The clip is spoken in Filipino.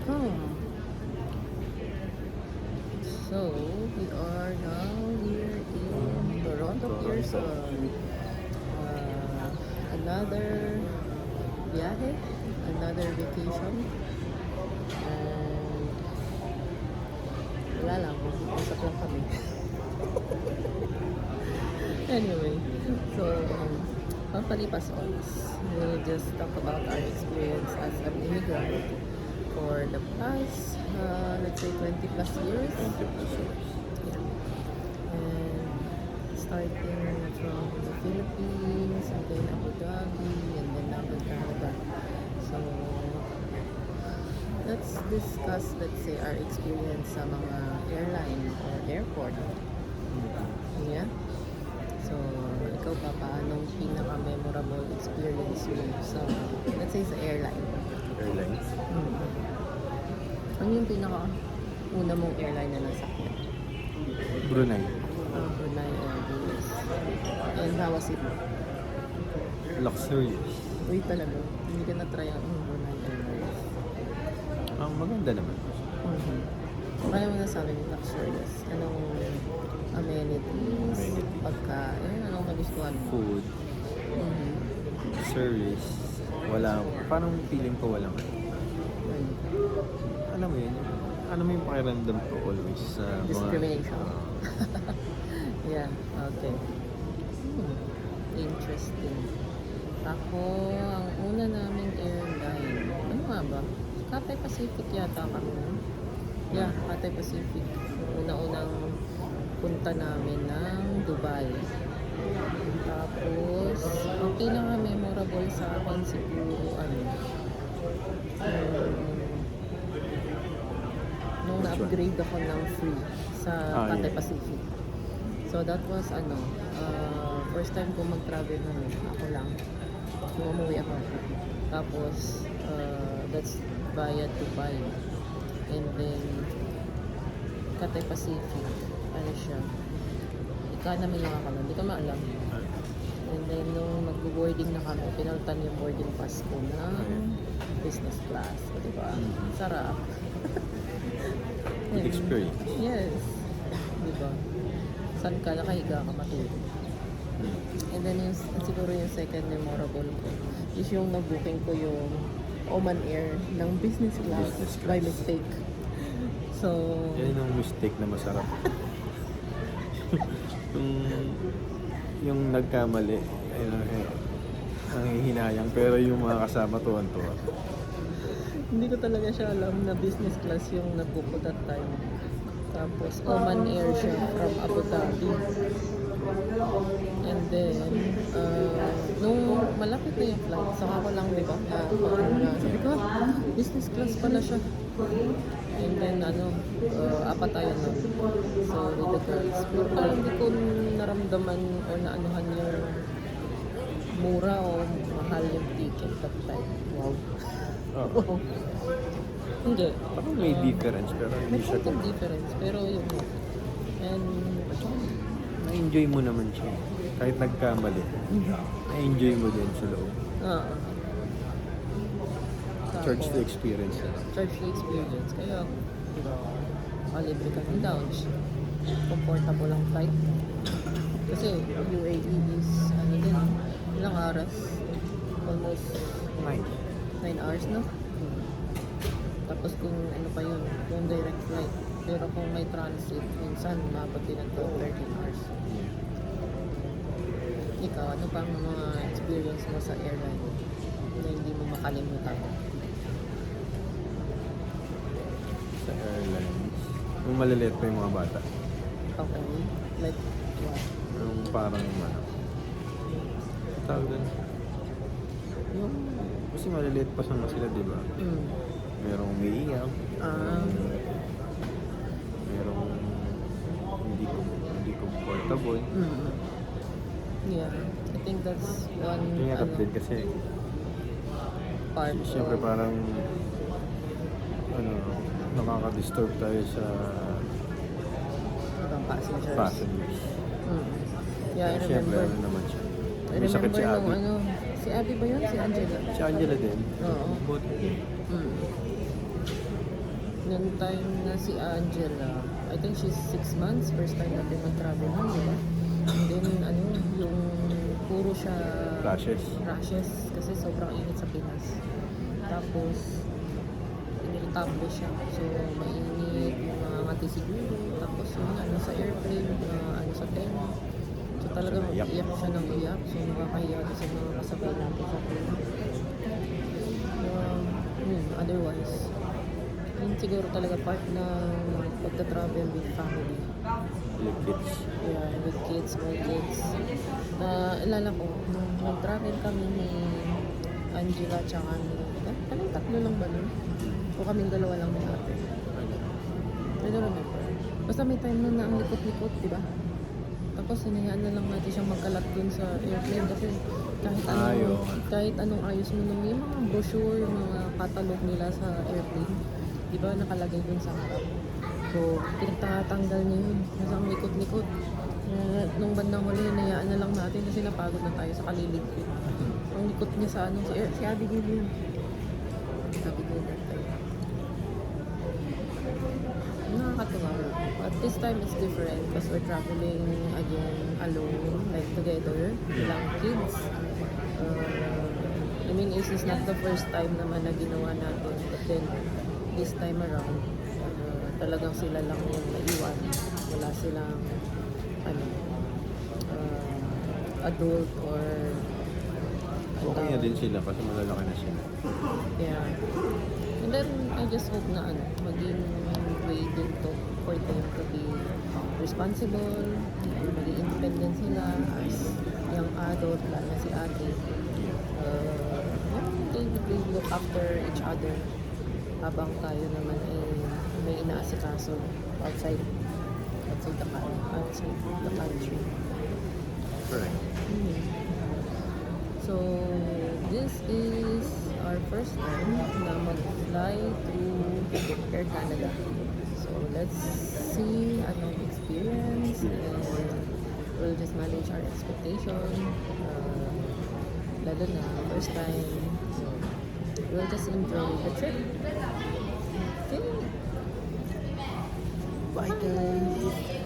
Hmm. So, we are now here in Toronto, Pearson. Another viaje, another vacation. And wala lang, usap lang kami. Anyway, so pampalipas oras, we'll just talk about our experience as an immigrant for the past, let's say 20 plus years. 20 plus years. Yeah. And starting from the Philippines, and then Abu Dhabi, and then now in Canada. So, let's discuss, let's say, our experience sa mga airline or airport. Yeah. So, ikaw pa, paanong pinaka-memorable experience mo sa, let's say, sa airline? Airlines. Ano yung pinaka-una mong airline na nasakyan? Brunei. Brunei Airways. And how was it? Luxurious. Uy, talaga. Hindi ka na-try ang Brunei Airways. Maganda naman. Kaya mo na sabi ng luxurious. Anong amenities, pagkain, anong nagustuhan mo? Food, service, wala. Parang feeling ko walang alam mo yun, ano mo yung pakiramdam ko always sa Discrimination. Yeah, okay. Interesting. Ako, ang una naming airline, ano nga ba? Cathay Pacific yata kami. Yeah, Cathay Pacific. Una-unang punta namin ng Dubai. Tapos, ang pinaka-memorable sa akin siguro, nung na-upgrade ako ng free sa Cathay Pacific. So, that was, first time ko mag-travel namin. Ako lang. Nung umuwi ako. Tapos, that's via Dubai. And then, Cathay Pacific. Ano siya? Economy lang ako. Hindi ko maalam. And then, nung mag-boarding na kami, pinalitan yung boarding pass ko ng business class. O, diba? Sarap. good experience. Yes. Diba? Saan ka, nakahiga ka matulog. And then, siguro yung second memorable ko is yung nag-booking ko yung Oman Air ng business class by mistake. So, Yan yung mistake na masarap. yung nagkamali, ang hihinayang, pero yung mga kasama tuwan-tuwa. hindi ko talaga siya alam na business class yung nag-book ko that time. Tapos, Oman Air siya from Abu Dhabi. And then, nung malapit na yung flight, saka ko lang, di ba, sabi ko, business class pala siya. And then, apat tayo na. So, with the girls. Pero parang hindi ko naramdaman o naanuhan yung mura o mahal yung ticket that time. Wow. Oh. Hindi. Parang may difference, pero May hindi siya. certain difference, pero yun. And, Na-enjoy mo naman siya. Kahit nagkamali, na-enjoy mo din sa loob. Charge the experience. Charge the experience. Kaya, di ba, libre ka ng lounge. Comfortable ang flight. Kasi, UAE is, ilang oras? Almost 9 hours, no? Tapos kung ano pa yun, yung direct flight. Pero kung may transit, minsan umabot din ng 13 hours. Ikaw, ano pang mga experience mo sa airline na hindi mo makalimutan? Sa airlines. Yung maliliit pa yung mga bata. Okay. Like, what? Yung parang tawag doon. Yung, kasi maliliit pa sila, di ba? Merong umiiyak. Merong hindi comfortable. Yeah. I think that's one Yung din kasi part siyempre of parang nakaka-disturb tayo sa ibang passengers. passengers. Yeah, I Siyempre, remember. naman siya. I May sakit remember si nung Abby. si Abby ba yun? Si Angela? Si Angela din. Oo. Both. Noong time na si Angela, I think she's 6 months, first time natin mag-travel nun, di ba? And then, ano, yung puro siya rashes kasi sobrang init sa Pinas. Tapos, inirtable siya. So, mainit, yung mga ngati siguro. Tapos, yung ano sa airplane, ano sa tenga. So, talagang iyak siya ng iyak. So, nakakahiya sa mga kasabay natin sa plane. Otherwise, yun siguro talaga part ng pagka-travel with family. With kids. Yeah, with kids, small kids. Alala ko, nung nag-travel kami ni Angela tsaka ni... Kaming tatlo lang ba nun? O kaming dalawa lang ni ate? I don't remember. Basta may time na ang likot-likot, di ba? Tapos hinayaan na lang natin siyang magkalat dun sa airplane kasi kahit anong ayos mo nung yung mga brochure, yung mga catalog nila sa airplane, di ba nakalagay dun sa harap. So, pinagtatanggal niya yun. Nasa ang likot-likot. Nung bandang huli, hinayaan na lang natin kasi napagod na tayo sa kaliligpit. Ang likot niya sa ano, si Abigail yun. Abigail that time. Nakakatuwa. But this time it's different because we're traveling again alone, like together, lang kids. I mean, this is not the first time naman na ginawa natin. But then, this time around, talagang sila lang yung naiwan. Wala silang ano, adult or Okay na din sila kasi malalaki na sila. yeah. And then I just hope na ano, maging way din to for them to be responsible, maging independent sila as young adult, lalo na si ate. They look after each other habang tayo naman ay may inaasikaso outside the country. Correct. So, this is our first time na mag-fly through Air Canada. So, let's see anong experience and we'll just manage our expectation. Lalo na, first time. So, we'll just enjoy the trip. Okay. Bye guys!